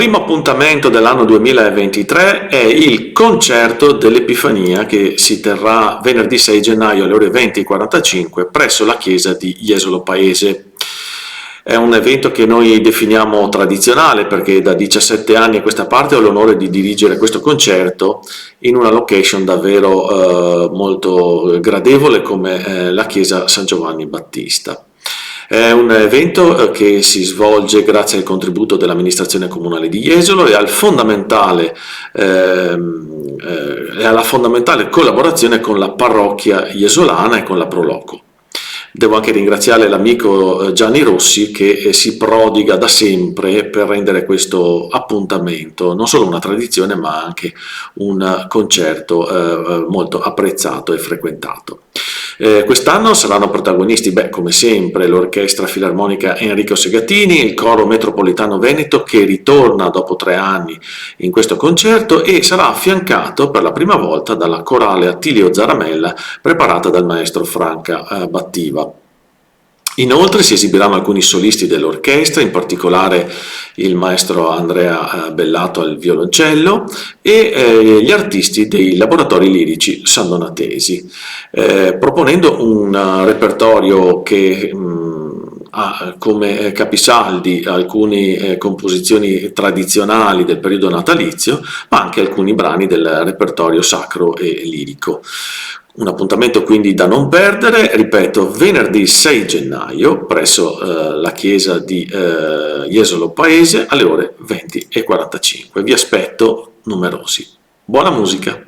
primo appuntamento dell'anno 2023 è il concerto dell'Epifania che si terrà venerdì 6 gennaio alle ore 20:45 presso la chiesa di Jesolo Paese. È un evento che noi definiamo tradizionale perché da 17 anni a questa parte ho l'onore di dirigere questo concerto in una location davvero molto gradevole come la chiesa San Giovanni Battista. È un evento che si svolge grazie al contributo dell'amministrazione comunale di Jesolo e alla fondamentale collaborazione con la parrocchia jesolana e con la Proloco. Devo anche ringraziare l'amico Gianni Rossi che si prodiga da sempre per rendere questo appuntamento non solo una tradizione ma anche un concerto molto apprezzato e frequentato. Quest'anno saranno protagonisti, come sempre, l'Orchestra Filarmonica Enrico Segatini, il Coro Metropolitano Veneto che ritorna dopo 3 anni in questo concerto e sarà affiancato per la prima volta dalla corale Attilio Zaramella preparata dal maestro Franca Battiva. Inoltre si esibiranno alcuni solisti dell'orchestra, in particolare il maestro Andrea Bellato al violoncello e gli artisti dei laboratori lirici sandonatesi, proponendo un repertorio che ha come capisaldi alcune composizioni tradizionali del periodo natalizio, ma anche alcuni brani del repertorio sacro e lirico. Un appuntamento quindi da non perdere, ripeto, venerdì 6 gennaio presso la chiesa di Jesolo Paese alle ore 20:45. Vi aspetto numerosi. Buona musica!